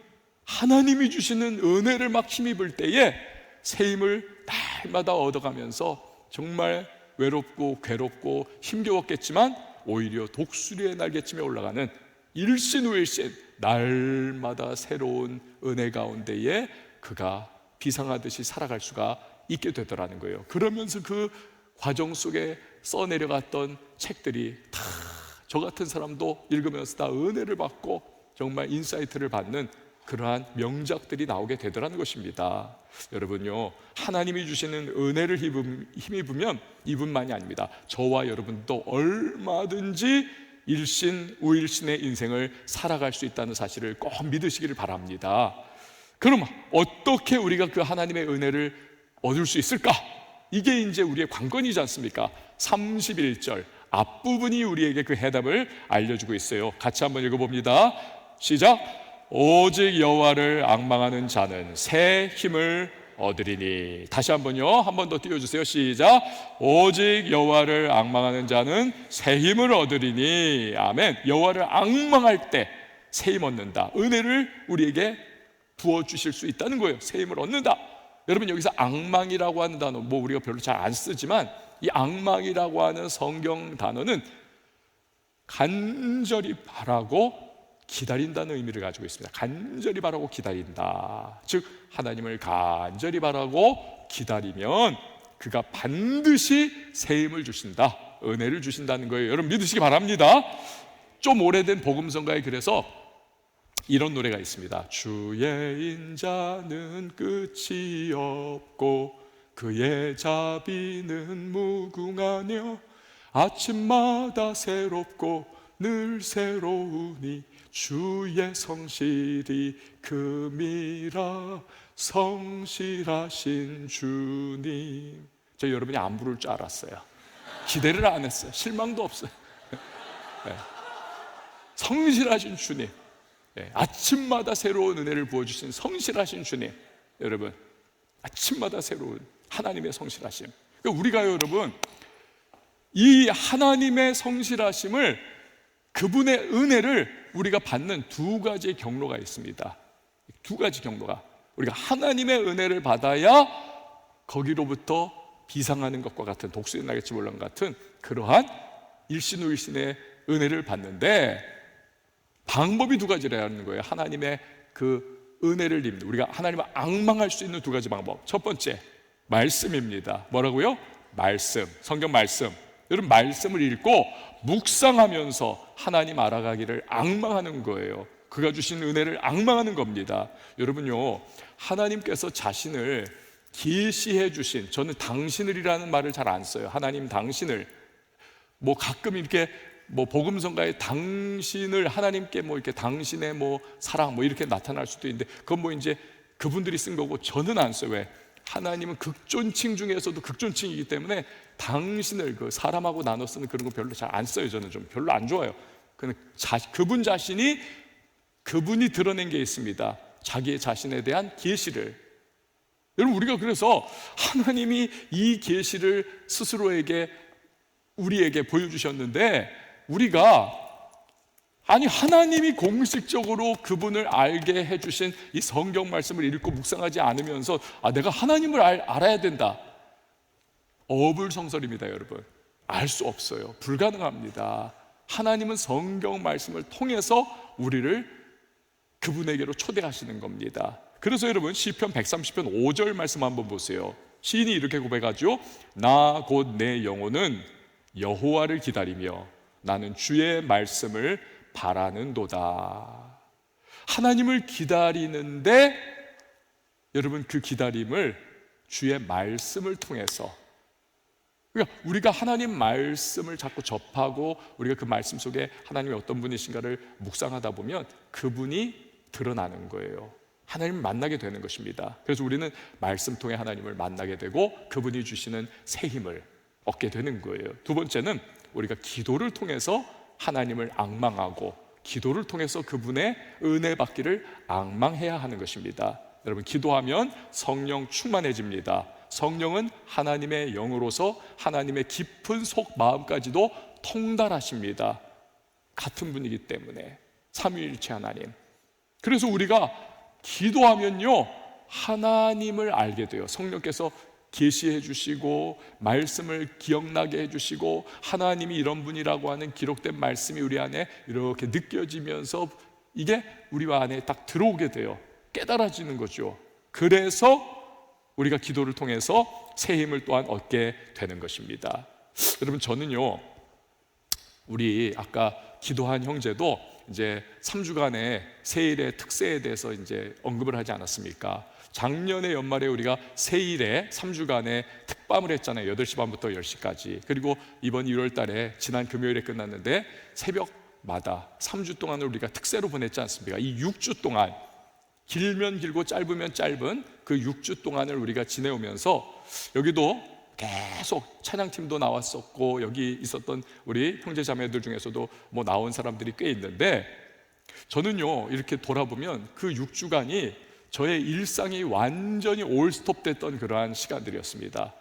하나님이 주시는 은혜를 막 힘입을 때에 새 힘을 날마다 얻어가면서 정말 외롭고 괴롭고 힘겨웠겠지만 오히려 독수리의 날개쯤에 올라가는 일신후일신 날마다 새로운 은혜 가운데에 그가 비상하듯이 살아갈 수가 있게 되더라는 거예요. 그러면서 그 과정 속에 써내려갔던 책들이 다 저 같은 사람도 읽으면서 다 은혜를 받고 정말 인사이트를 받는 그러한 명작들이 나오게 되더라는 것입니다. 여러분요, 하나님이 주시는 은혜를 힘입으면 이분만이 아닙니다. 저와 여러분도 얼마든지 일신 우일신의 인생을 살아갈 수 있다는 사실을 꼭 믿으시기를 바랍니다. 그럼 어떻게 우리가 그 하나님의 은혜를 얻을 수 있을까? 이게 이제 우리의 관건이지 않습니까? 31절 앞부분이 우리에게 그 해답을 알려주고 있어요. 같이 한번 읽어봅니다. 시작. 오직 여호와를 앙망하는 자는 새 힘을 얻으리니. 다시 한번요, 한 번 더 띄워주세요. 시작. 오직 여호와를 앙망하는 자는 새 힘을 얻으리니. 아멘. 여호와를 앙망할 때 새 힘 얻는다. 은혜를 우리에게 부어주실 수 있다는 거예요. 새 힘을 얻는다. 여러분, 여기서 앙망이라고 하는 단어 우리가 별로 잘 안 쓰지만 이 앙망이라고 하는 성경 단어는 간절히 바라고 기다린다는 의미를 가지고 있습니다. 간절히 바라고 기다린다. 즉 하나님을 간절히 바라고 기다리면 그가 반드시 새 힘을 주신다. 은혜를 주신다는 거예요. 여러분 믿으시기 바랍니다. 좀 오래된 복음성가에 그래서 이런 노래가 있습니다. 주의 인자는 끝이 없고 그의 자비는 무궁하며 아침마다 새롭고 늘 새로우니 주의 성실이 금이라 성실하신 주님. 저 여러분이 안 부를 줄 알았어요. 기대를 안 했어요. 실망도 없어요. 네. 성실하신 주님, 네. 아침마다 새로운 은혜를 부어주신 성실하신 주님. 여러분 아침마다 새로운 하나님의 성실하심. 우리가 여러분 이 하나님의 성실하심을, 그분의 은혜를 우리가 받는 두 가지의 경로가 있습니다. 두 가지 경로가, 우리가 하나님의 은혜를 받아야 거기로부터 비상하는 것과 같은 독수리 날개치 몰랑 같은 그러한 일신후일신의 은혜를 받는데 방법이 두 가지라는 거예요. 하나님의 그 은혜를 입는, 우리가 하나님을 앙망할 수 있는 두 가지 방법. 첫 번째 말씀입니다. 뭐라고요? 말씀, 성경 말씀. 여러분 말씀을 읽고 묵상하면서 하나님 알아가기를 앙망하는 거예요. 그가 주신 은혜를 앙망하는 겁니다. 여러분요, 하나님께서 자신을 계시해 주신, 저는 당신을이라는 말을 잘 안 써요. 하나님 당신을, 뭐 가끔 이렇게 뭐 복음성가에 당신을 하나님께 뭐 이렇게 당신의 뭐 사랑 뭐 이렇게 나타날 수도 있는데 그건 뭐 이제 그분들이 쓴 거고 저는 안 써요. 왜? 하나님은 극존칭 중에서도 극존칭이기 때문에 당신을 그 사람하고 나눠 쓰는 그런 거 별로 잘 안 써요. 저는 좀 별로 안 좋아요. 그분 자신이, 그분이 드러낸 게 있습니다. 자기의 자신에 대한 계시를. 여러분 우리가 그래서 하나님이 이 계시를 스스로에게 우리에게 보여주셨는데 우리가, 아니 하나님이 공식적으로 그분을 알게 해주신 이 성경 말씀을 읽고 묵상하지 않으면서 내가 하나님을 알아야 된다. 어불성설입니다. 여러분 알 수 없어요. 불가능합니다. 하나님은 성경 말씀을 통해서 우리를 그분에게로 초대하시는 겁니다. 그래서 여러분 시편 130편 5절 말씀 한번 보세요. 시인이 이렇게 고백하죠. 나 곧 내 영혼은 여호와를 기다리며 나는 주의 말씀을 바라는도다. 하나님을 기다리는데 여러분 그 기다림을 주의 말씀을 통해서, 그러니까 우리가 하나님 말씀을 자꾸 접하고 우리가 그 말씀 속에 하나님이 어떤 분이신가를 묵상하다 보면 그분이 드러나는 거예요. 하나님을 만나게 되는 것입니다. 그래서 우리는 말씀 통해 하나님을 만나게 되고 그분이 주시는 새 힘을 얻게 되는 거예요. 두 번째는 우리가 기도를 통해서 하나님을 앙망하고 기도를 통해서 그분의 은혜 받기를 앙망해야 하는 것입니다. 여러분 기도하면 성령 충만해집니다. 성령은 하나님의 영으로서 하나님의 깊은 속 마음까지도 통달하십니다. 같은 분이기 때문에 삼위일체 하나님. 그래서 우리가 기도하면요 하나님을 알게 돼요. 성령께서 계시해 주시고 말씀을 기억나게 해 주시고 하나님이 이런 분이라고 하는 기록된 말씀이 우리 안에 이렇게 느껴지면서 이게 우리 안에 딱 들어오게 돼요. 깨달아지는 거죠. 그래서 우리가 기도를 통해서 새 힘을 또한 얻게 되는 것입니다. 여러분 저는요 우리 아까 기도한 형제도 이제 3주간의 세일의 특세에 대해서 이제 언급을 하지 않았습니까? 작년에 연말에 우리가 세일에 3주간의 특밤을 했잖아요. 8시 반부터 10시까지. 그리고 이번 1월 달에 지난 금요일에 끝났는데 새벽마다 3주 동안을 우리가 특세로 보냈지 않습니까? 이 6주 동안 길면 길고 짧으면 짧은 그 6주 동안을 우리가 지내오면서 여기도 계속 찬양팀도 나왔었고 여기 있었던 우리 형제자매들 중에서도 뭐 나온 사람들이 꽤 있는데 저는요 이렇게 돌아보면 그 6주간이 저의 일상이 완전히 올스톱 됐던 그러한 시간들이었습니다.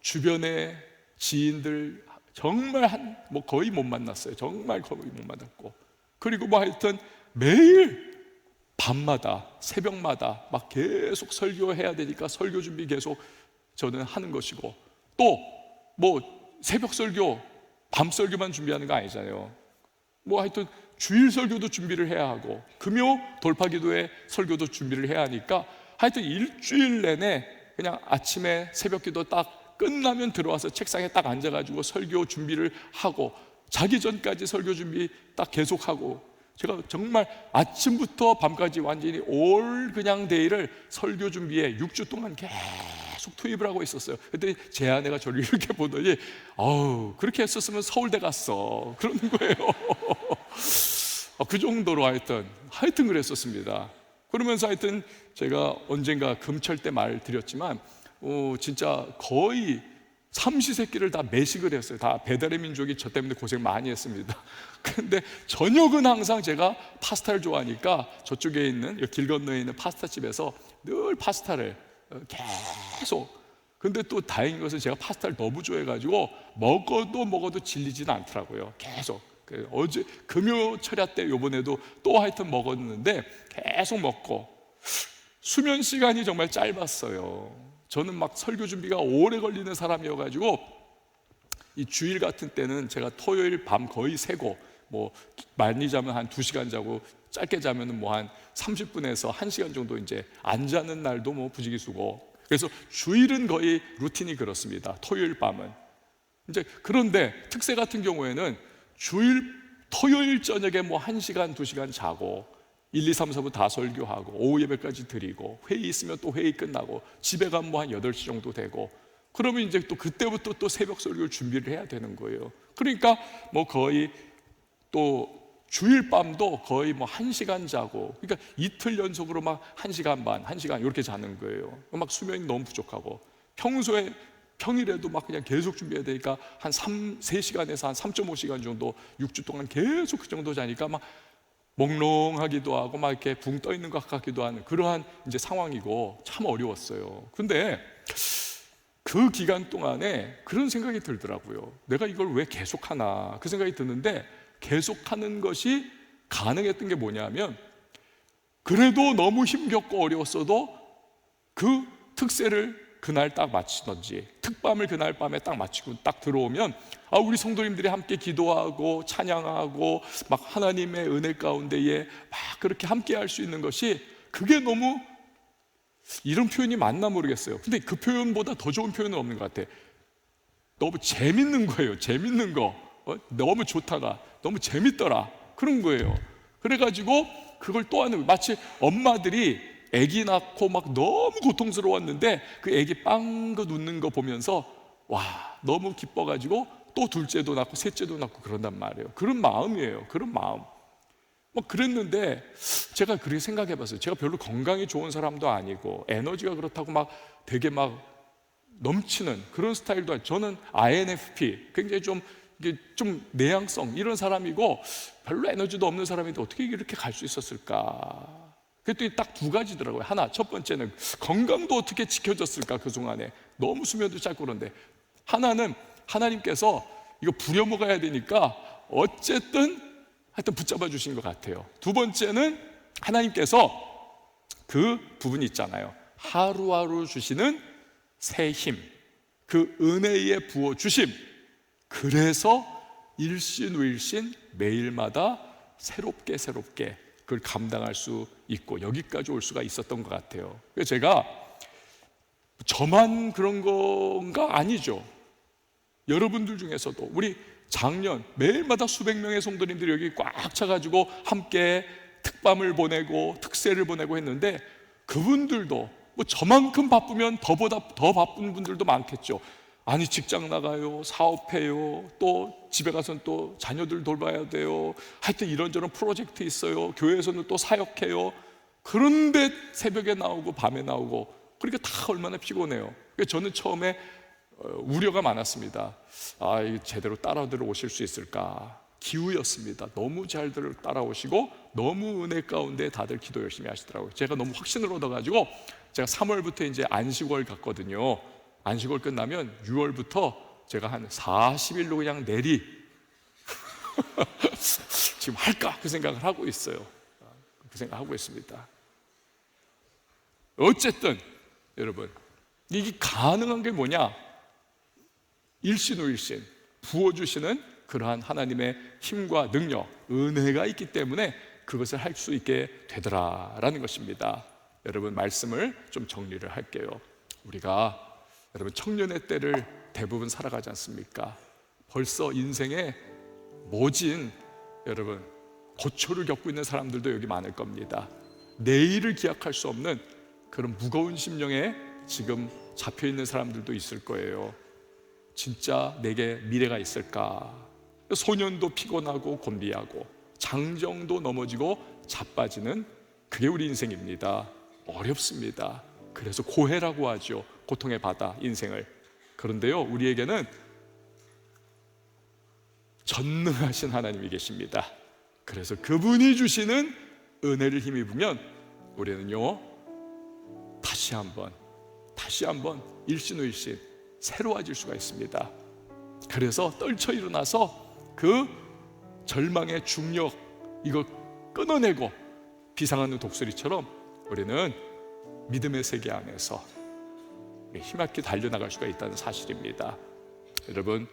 주변의 지인들 정말 뭐 거의 못 만났어요. 정말 거의 못 만났고 그리고 뭐 하여튼 매일 밤마다 새벽마다 막 계속 설교해야 되니까 설교 준비 계속 저는 하는 것이고 또 뭐 새벽 설교 밤 설교만 준비하는 거 아니잖아요. 뭐 하여튼 주일 설교도 준비를 해야 하고 금요 돌파기도회 설교도 준비를 해야 하니까 하여튼 일주일 내내 그냥 아침에 새벽기도 딱 끝나면 들어와서 책상에 딱 앉아가지고 설교 준비를 하고 자기 전까지 설교 준비 딱 계속하고 제가 정말 아침부터 밤까지 완전히 올 그냥 데이를 설교 준비에 6주 동안 계속 투입을 하고 있었어요. 그랬더니 제 아내가 저를 이렇게 보더니 아우 그렇게 했었으면 서울대 갔어 그러는 거예요. 그 정도로 하여튼 그랬었습니다. 그러면서 하여튼 제가 언젠가 금철 때 말 드렸지만 진짜 거의 삼시세끼를 다 매식을 했어요. 다 배달의 민족이 저 때문에 고생 많이 했습니다. 그런데 저녁은 항상 제가 파스타를 좋아하니까 저쪽에 있는 길 건너에 있는 파스타집에서 늘 파스타를 계속. 근데 또 다행인 것은 제가 파스타를 너무 좋아해가지고 먹어도 질리지는 않더라고요. 계속. 어제 금요 철야 때 요번에도 또 하여튼 먹었는데 계속 먹고 수면 시간이 정말 짧았어요. 저는 막 설교 준비가 오래 걸리는 사람이어가지고 이 주일 같은 때는 제가 토요일 밤 거의 새고 뭐 많이 자면 한 2시간 자고 짧게 자면 뭐 한 30분에서 1시간 정도 이제 안 자는 날도 뭐 부지기수고 그래서 주일은 거의 루틴이 그렇습니다. 토요일 밤은 이제 그런데 특세 같은 경우에는 토요일 저녁에 뭐 1시간 2시간 자고 1, 2, 3, 4부 다 설교하고 오후 예배까지 드리고 회의 있으면 또 회의 끝나고 집에 가면 뭐 한 8시 정도 되고 그러면 이제 또 그때부터 또 새벽 설교를 준비를 해야 되는 거예요. 그러니까 뭐 거의 또 주일 밤도 거의 뭐 1시간 자고 그러니까 이틀 연속으로 막 1시간 반, 1시간 이렇게 자는 거예요. 막 수면이 너무 부족하고 평일에도 막 그냥 계속 준비해야 되니까 한 3시간에서 한 3.5시간 정도 6주 동안 계속 그 정도 자니까 막 몽롱하기도 하고 막 이렇게 붕 떠 있는 것 같기도 하는 그러한 이제 상황이고 참 어려웠어요. 근데 그 기간 동안에 그런 생각이 들더라고요. 내가 이걸 왜 계속하나 그 생각이 드는데 계속하는 것이 가능했던 게 뭐냐면 그래도 너무 힘겹고 어려웠어도 그 특세를 그날 딱 마치던지 특밤을 그날 밤에 딱 마치고 딱 들어오면 우리 성도님들이 함께 기도하고 찬양하고 막 하나님의 은혜 가운데에 막 그렇게 함께 할 수 있는 것이, 그게 너무, 이런 표현이 맞나 모르겠어요. 근데 그 표현보다 더 좋은 표현은 없는 것 같아. 너무 재밌는 거예요. 재밌는 거. 너무 좋다가 너무 재밌더라, 그런 거예요. 그래가지고 그걸 또 하는 거예요. 마치 엄마들이 아기 낳고 막 너무 고통스러웠는데 그 아기 빵긋 웃는 거 보면서 와, 너무 기뻐가지고 또 둘째도 낳고 셋째도 낳고 그런단 말이에요. 그런 마음이에요. 그런 마음. 뭐 그랬는데 제가 그렇게 생각해 봤어요. 제가 별로 건강이 좋은 사람도 아니고 에너지가 그렇다고 막 되게 막 넘치는 그런 스타일도 아니고, 저는 INFP, 굉장히 좀 내향성 이런 사람이고 별로 에너지도 없는 사람인데 어떻게 이렇게 갈 수 있었을까? 그랬더니 딱 두 가지더라고요. 하나, 첫 번째는 건강도 어떻게 지켜졌을까? 그 동안에 너무 수면도 짧고. 그런데 하나는 하나님께서 이거 부려먹어야 되니까 어쨌든 하여튼 붙잡아 주신 것 같아요. 두 번째는 하나님께서 그 부분이 있잖아요. 하루하루 주시는 새 힘, 그 은혜에 부어 주심. 그래서 일신우일신 매일마다 새롭게 그걸 감당할 수 있고 여기까지 올 수가 있었던 것 같아요. 그래서 제가 저만 그런 건가? 아니죠. 여러분들 중에서도 우리 작년 매일마다 수백 명의 성도님들이 여기 꽉 차가지고 함께 특밤을 보내고 특세를 보내고 했는데, 그분들도 뭐 저만큼 바쁘면 더보다 더 바쁜 분들도 많겠죠. 아니, 직장 나가요, 사업해요, 또 집에 가서는 또 자녀들 돌봐야 돼요, 하여튼 이런저런 프로젝트 있어요, 교회에서는 또 사역해요. 그런데 새벽에 나오고 밤에 나오고, 그러니까 다 얼마나 피곤해요. 그래서 저는 처음에 우려가 많았습니다. 이거 제대로 따라들 오실 수 있을까? 기우였습니다. 너무 잘들 따라오시고 너무 은혜 가운데 다들 기도 열심히 하시더라고요. 제가 너무 확신을 얻어가지고 제가 3월부터 이제 안식월 갔거든요. 안식월 끝나면 6월부터 제가 한 40일로 그냥 내리 지금 할까? 그 생각을 하고 있어요. 그 생각하고 있습니다. 어쨌든 여러분, 이게 가능한 게 뭐냐? 일신우일신 부어주시는 그러한 하나님의 힘과 능력, 은혜가 있기 때문에 그것을 할 수 있게 되더라라는 것입니다. 여러분, 말씀을 좀 정리를 할게요. 우리가 여러분 청년의 때를 대부분 살아가지 않습니까? 벌써 인생에 모진 여러분 고초를 겪고 있는 사람들도 여기 많을 겁니다. 내일을 기약할 수 없는 그런 무거운 심령에 지금 잡혀있는 사람들도 있을 거예요. 진짜 내게 미래가 있을까? 소년도 피곤하고 곤비하고 장정도 넘어지고 자빠지는, 그게 우리 인생입니다. 어렵습니다. 그래서 고해라고 하죠. 고통의 바다, 인생을. 그런데요, 우리에게는 전능하신 하나님이 계십니다. 그래서 그분이 주시는 은혜를 힘입으면 우리는요 다시 한번 일신우일신 새로워질 수가 있습니다. 그래서 떨쳐 일어나서 그 절망의 중력 이거 끊어내고 비상하는 독수리처럼 우리는 믿음의 세계 안에서 힘있게 달려나갈 수가 있다는 사실입니다. 여러분,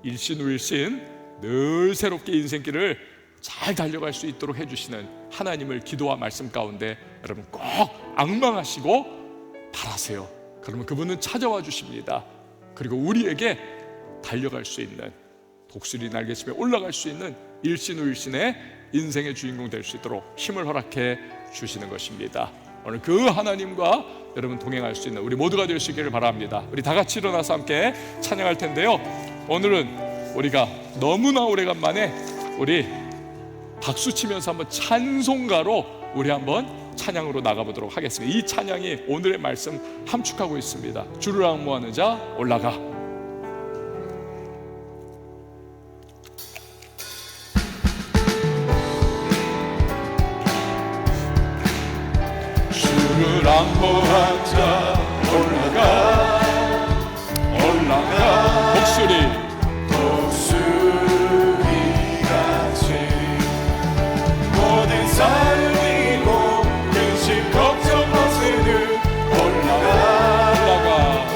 일신우일신 늘 새롭게 인생길을 잘 달려갈 수 있도록 해주시는 하나님을 기도와 말씀 가운데 여러분 꼭 앙망하시고 바라세요. 그러면 그분은 찾아와 주십니다. 그리고 우리에게 달려갈 수 있는, 독수리 날개심에 올라갈 수 있는 일신우일신의 인생의 주인공 될 수 있도록 힘을 허락해 주시는 것입니다. 오늘 그 하나님과 여러분 동행할 수 있는 우리 모두가 될 수 있기를 바랍니다. 우리 다 같이 일어나서 함께 찬양할 텐데요, 오늘은 우리가 너무나 오래간만에 우리 박수 치면서 한번 찬송가로 우리 한번 찬양으로 나가보도록 하겠습니다. 이 찬양이 오늘의 말씀 함축하고 있습니다. 주를 앙모하는 자 올라가. 주를 앙모한 자 올라가, 올라가. 독수리같이 모든 삶을 이고 근심 걱정 없으는 올라가, 올라가.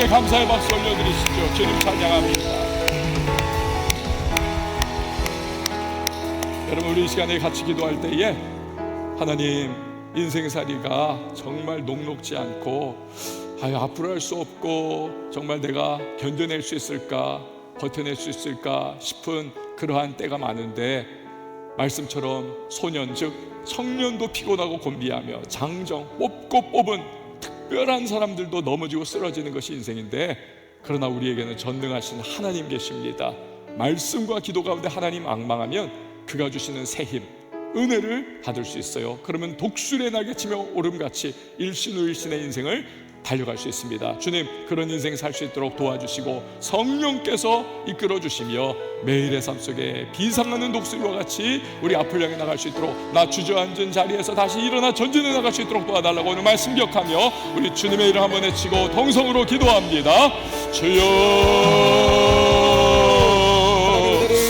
감사의 박수 올려드리시죠. 주님 찬양합니다. 여러분, 우리 이 시간에 같이 기도할 때에 하나님, 인생살이가 정말 녹록지 않고 앞으로 할 수 없고 정말 내가 견뎌낼 수 있을까, 버텨낼 수 있을까 싶은 그러한 때가 많은데, 말씀처럼 소년 즉 청년도 피곤하고 곤비하며 장정 뽑고 뽑은 특별한 사람들도 넘어지고 쓰러지는 것이 인생인데, 그러나 우리에게는 전능하신 하나님 계십니다. 말씀과 기도 가운데 하나님 앙망하면 그가 주시는 새 힘, 은혜를 받을 수 있어요. 그러면 독수리의 날개치며 오름같이 일신후일신의 인생을 달려갈 수 있습니다. 주님, 그런 인생 살 수 있도록 도와주시고 성령께서 이끌어 주시며 매일의 삶 속에 비상하는 독수리와 같이 우리 앞을 향해 나갈 수 있도록, 나 주저앉은 자리에서 다시 일어나 전진해 나갈 수 있도록 도와달라고 오늘 말씀 기억하며 우리 주님의 이름 한번 외치고 동성으로 기도합니다. 주여,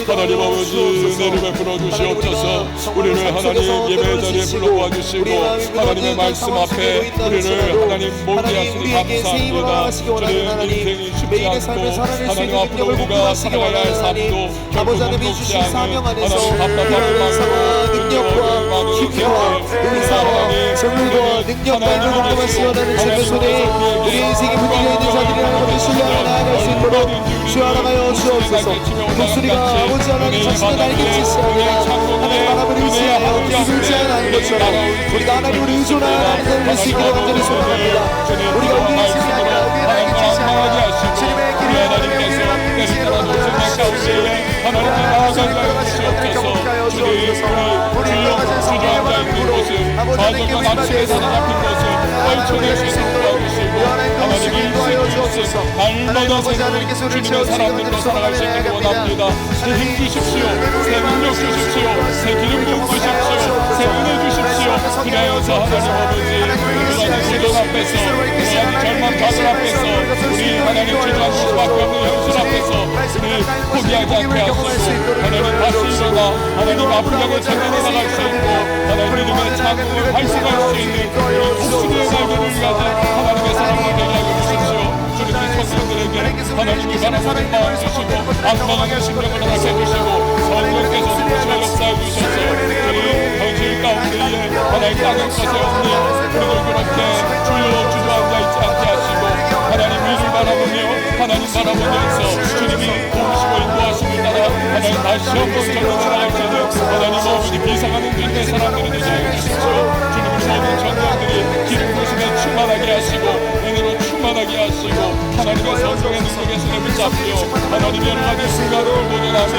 하나님 아버지, 은혜를 베풀어 주시옵소서. 우리를 하나님 예배 자리에 불러와 주시고 하나님의 말씀 앞에 우리를 하나님 몰두하시니 감사합니다. 주님, 인생이 쉽지 않고 하나님 앞으로 우리가 살아가야 할 삶도 결국 녹록지 않은 하나님 답답함을 많고 능력과 힘과 은사와 정물과 능력과 영광을 시원하는 주의 손에 우리 인생이 붙들려 있는 자들이라는 것을 신뢰하여 나아갈 수 있도록 주 하나가여 주옵소서. 독수리가 아버지 하나님 자신의 날개짓이 아니라 하나님 하나님을 의지하여 기술지 않는 것처럼 우리가 하나님을 의존하는 것을 있기를 간절히 소망합니다. 우리가 우리 인생이 아니라 우리의 날개짓이 아니라 주님의 길을 하나님께서 내를 따라 놓으신 가운데 하나님의 나아가게 하시옵소서. 주님, 주저앉아 있는 곳을, 좌절과 낙심에 사로잡힌 곳을 떨쳐낼 수 있도록 도와주시고 하나님 일시일시 날마다 새로운 주님의 사람들로 살아갈 수 있도록 원합니다. 새 힘 주십시오, 새 능력 주십시오, 새 기름 부음 주십시오, 새 은혜 주십시오. 그래서 하나님 아버지, 그러한 시련 앞에서, 그러한 절망가들 앞에서, 우리 하나님 주저앉을 수밖에 없는 현실 앞에서 우리 포기하지 않게 하시고 하나님 다시 일어나 하나님 앞을 향해 전진해 나갈 수 있고 하나님 믿음의 창문을 발생할 수 있는 독수리의 날개를 가진 하나님의 사랑을 되게 하여 주십시오. 주님의 성도들에게 하나님이 바라보는 마음 주시고 악망하는 심령을 하게 해주시고 성령께서 주의 역사해 주셔서 우리 현실 가운데에 하나님 땅의 것에 없니 우리를 그렇게 주여 주저앉아 있지 않게 하시고 하나님 위를 바라보며 하나님 바라보면서 주님이 도우시고 인도하심을 따라 하나님 다시 한번 전진해 나갈 수 있는 하나님 아버지 비상하는 주님의 사람들이 되게 하여 주십시오. 주님, 우리 모든 전도들이 기름 부으심에 충만하게 하시고 은혜로 충만하게 하시고 하나님의 성령의 능력에 손에 붙잡히어 하나님의 여러 가지 순간을 도전하며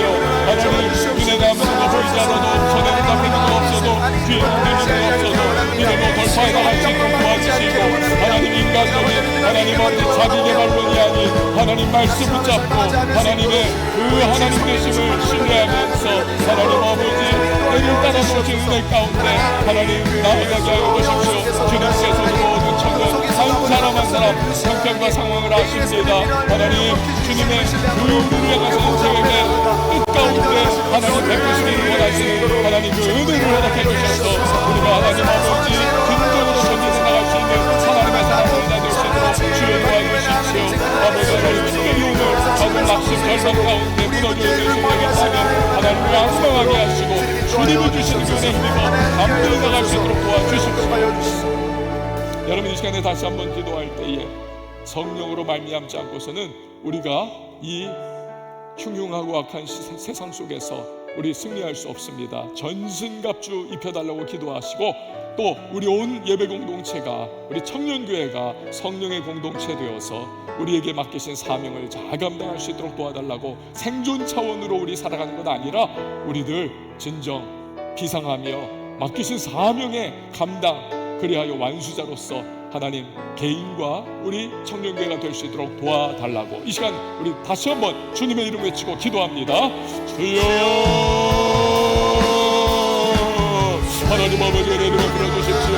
하나님 눈에 남는 거 보이지 않아도 손에 붙잡히는 거 없어도 귀에 들리는 거 없어도 믿음으로 돌파해 나갈 수 있도록 도와주시고 하나님 인간적인 하나님 아버지 자기개발론이 아닌 하나님 말씀 붙잡고 하나님의 그 하나님 되심을 신뢰하면서 하나님 아버지 때를 따라 놓으신 은혜 가운데 하나님 나아가게 하여 주십시오. 주님께서 모든 청년 한 사람 한 사람 형편과 상황을 아십니다. 하나님 주님의 그 은혜를 가서 저에게 뜻 가운데 하나님 베푸시기를 원하시는 하나님 그 은혜를 허락해 주셔서 우리가 하나님 아버지 긍정으로 전진해 나갈 수 있는 하나님의 사람들이 될 수 있도록 주여 도와주십시오. 아버지 하나님 특별히 오늘 작은 낙심 절망 가운데 무너져 있는 신령이 있다면 하나님을 안심하게 하시고 주님이 주시는 은혜 힘입어 감당해 나갈 수 있도록 도와주십시오. 여러분, 이 시간에 다시 한번 기도할 때에 성령으로 말미암지 않고서는 우리가 이 흉흉하고 악한 세상 속에서 우리 승리할 수 없습니다. 전신갑주 입혀달라고 기도하시고 또 우리 온 예배 공동체가 우리 청년교회가 성령의 공동체 되어서 우리에게 맡기신 사명을 잘 감당할 수 있도록 도와달라고 생존 차원으로 우리 살아가는 것 아니라 우리들 진정 비상하며 맡기신 사명의 감당, 그리하여 완수자로서 하나님 개인과 우리 청년교회가 될 수 있도록 도와달라고 이 시간 우리 다시 한번 주님의 이름 외치고 기도합니다. 주여, 하나님 아버지 은혜를 베풀어 주십시오.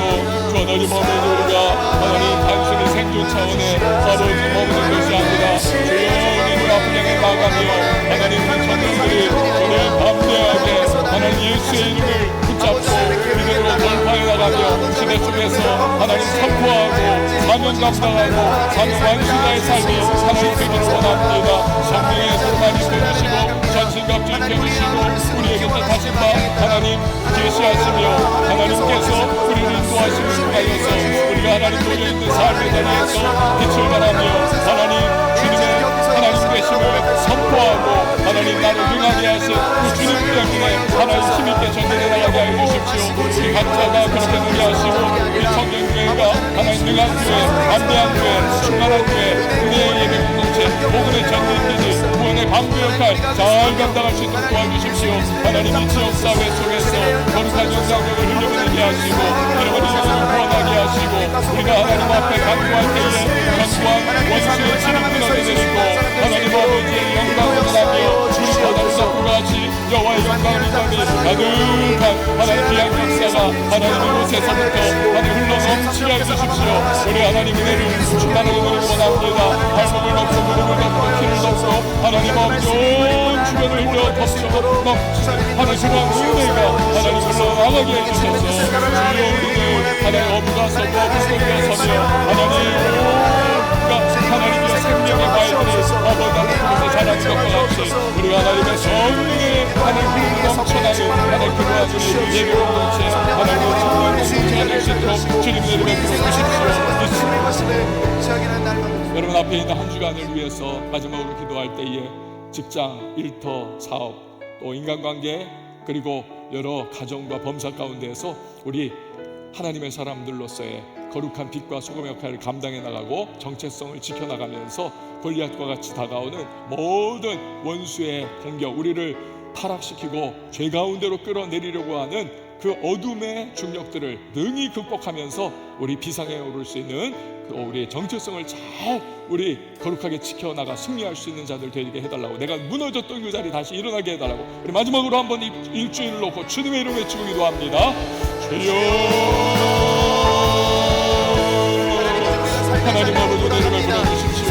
주 하나님 아버지, 우리가 하나님 단순히 생존 차원의 아버지 머무는 것이 아니라 주여 우리 앞을 향해 나가며 하나님 우리 청년들이 오늘 담대하게 하나님 예수의 이름을 붙잡고 믿음으로 돌파해 나가며 시대 속에서 하나님 선포하고 사명 감당하고 사명 완수자의 삶이 하나님 되기를 원합니다. 성령의 손만 입혀주시고 전신갑주를 펴주시고 우리에게 뜻하신 바 하나님 제시하시며 하나님께서 우리를 인도하시는 중하여서 우리가 하나님 놓여있는 삶의 자리에서 빛을 발하며 하나님 주님의 하나님 되심을 선포하고 하나님 나를 능하게 하신 그 주님 때문에 하나님 힘있게 전진해 나가게 하여 주십시오. 우리 각자가 그렇게 노래하시고 우리 청년교회가 하나님 능한 교회, 담대한 교회, 충만한 교회, 은혜의 예배 공동체, 복음의 전진기지, 구원의 방부 역할 잘 감당할 수 있도록 도와주십시오. 하나님 이 지역사회 속에서 거룩한 영향력을 흘려보내게 하시고 여러분의 영혼을 구원하게 하시고 우리가 하나님 앞에 간구할 때에 견고한 원수의 진을 끊어내리고 하나님 아버지의 영광을 전하며 주님 바다에서 같이 여호와의 영광을 인정히 가득한 하나님 귀한 역사가 하나님 이곳에서부터 하나님 흘러넘치게 해주십시오. 우리 하나님 은혜를 충만하게 누리기 원합니다. 발목을 덮고 무릎을 덮고 키를 덮고 하나님 아버지 온 주변을 흘려 덮쳐 넘치는 하나님 그런 은혜가 하나님 흘러나가게 해주셔서 주여 우리는 하나님 어부가 서고 불꽃이 서며 하나님의 생명의 과일들이 아버지 그곳에 자라는 것과 같이 우리 하나님의 성령의 하나님 넘쳐나는 하나님 그러한 우리 예배 공동체 하나님의 청년 공동체가 될 수 있도록 주님의 이름에 부르주십시오. 여러분 앞에 있는 한 주간을 위해서 마지막으로 기도할 때에 직장, 일터, 사업, 또 인간관계 그리고 여러 가정과 범사 가운데에서 우리 하나님의 사람들로서의 거룩한 빛과 소금 역할을 감당해 나가고 정체성을 지켜나가면서 골리앗과 같이 다가오는 모든 원수의 공격, 우리를 타락시키고 죄 가운데로 끌어내리려고 하는 그 어둠의 중력들을 능히 극복하면서 우리 비상에 오를 수 있는 우리의 정체성을 잘 우리 거룩하게 지켜나가 승리할 수 있는 자들 되게 해달라고, 내가 무너졌던 그 자리 다시 일어나게 해달라고 우리 마지막으로 한번 일주일을 놓고 주님의 이름 외치고 기도합니다. 주여 하나님 아버지 은혜를 베풀어주십시오.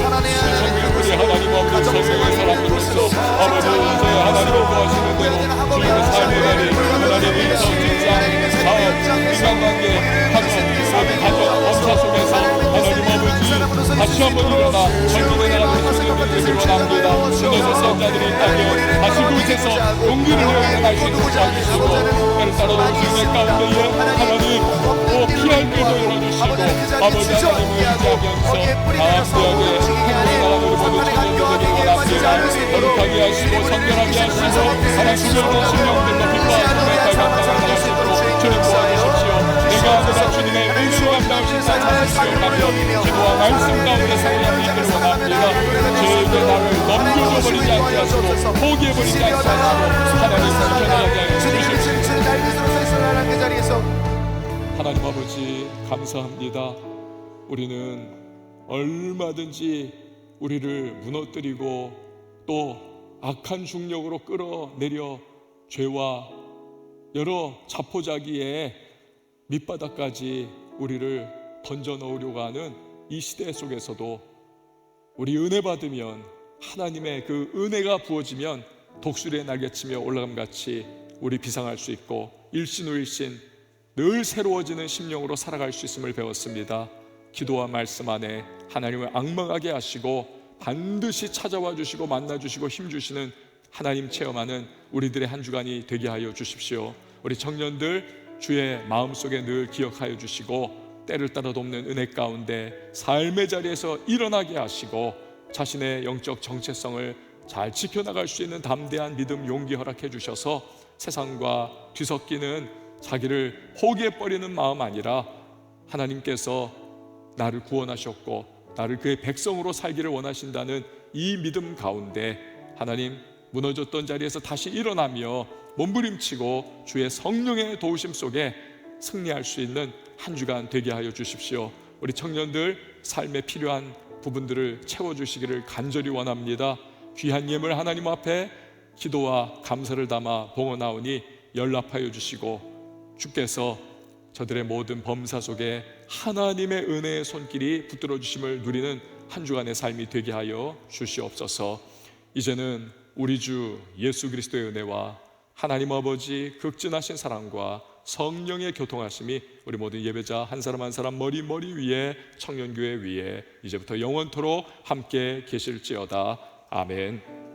우리 하나님 아버지 성령의 사람들로서 아버지 이제 하나님을 구하시는 대로 주님의 삶의 날이 하나님 일터, 직장, 사업, 인간관계, 가정, 범사 속에서 하나님 아버지 다시 한번 일어나 전진해 나가는 주님을 원합니다. 무너졌던 자들이 있다면 다시 그곳에서 용기를 내어 일어날 수 있도록 도와주시고 때를 따라 주님의 가운데에 하나님 피할 길도 열어주시고 아버지 하나님을 의지하면서 담대하게 행복에 나가는 우리 모든 청년들에게 원합니다. 거룩하게 하시고 성결하게 하시고 하나님 주변의 심령들과 빛과 주님의 감당을 나갈 수 있도록 주님 도와주십시오. 내가 아니라 주님의 은혜로 감당하신 자신을 기억하며 기도와 말씀 가운데 살아가는 이들을 원합니다. 죄에게 나를 넘겨줘버리지 않게 하시고 포기해버리지 않게 하시고 하나님 지켜나가게 하여 주십시오. 하나님 아버지 감사합니다. 우리는 얼마든지 우리를 무너뜨리고 또 악한 중력으로 끌어내려 죄와 여러 자포자기의 밑바닥까지 우리를 던져넣으려고 하는 이 시대 속에서도 우리 은혜 받으면 하나님의 그 은혜가 부어지면 독수리의 날개치며 올라감같이 우리 비상할 수 있고 일신후일신 늘 새로워지는 심령으로 살아갈 수 있음을 배웠습니다. 기도와 말씀 안에 하나님을 앙망하게 하시고 반드시 찾아와 주시고 만나 주시고 힘 주시는 하나님 체험하는 우리들의 한 주간이 되게 하여 주십시오. 우리 청년들 주의 마음속에 늘 기억하여 주시고 때를 따라 돕는 은혜 가운데 삶의 자리에서 일어나게 하시고 자신의 영적 정체성을 잘 지켜나갈 수 있는 담대한 믿음, 용기 허락해 주셔서 세상과 뒤섞이는 자기를 포기해버리는 마음 아니라 하나님께서 나를 구원하셨고 나를 그의 백성으로 살기를 원하신다는 이 믿음 가운데 하나님 무너졌던 자리에서 다시 일어나며 몸부림치고 주의 성령의 도우심 속에 승리할 수 있는 한 주간 되게 하여 주십시오. 우리 청년들 삶에 필요한 부분들을 채워주시기를 간절히 원합니다. 귀한 예물 하나님 앞에 기도와 감사를 담아 봉헌하오니 연락하여 주시고 주께서 저들의 모든 범사 속에 하나님의 은혜의 손길이 붙들어 주심을 누리는 한 주간의 삶이 되게 하여 주시옵소서. 이제는 우리 주 예수 그리스도의 은혜와 하나님 아버지 극진하신 사랑과 성령의 교통하심이 우리 모든 예배자 한 사람 한 사람 머리 위에 청년교회 위에 이제부터 영원토록 함께 계실지어다. 아멘.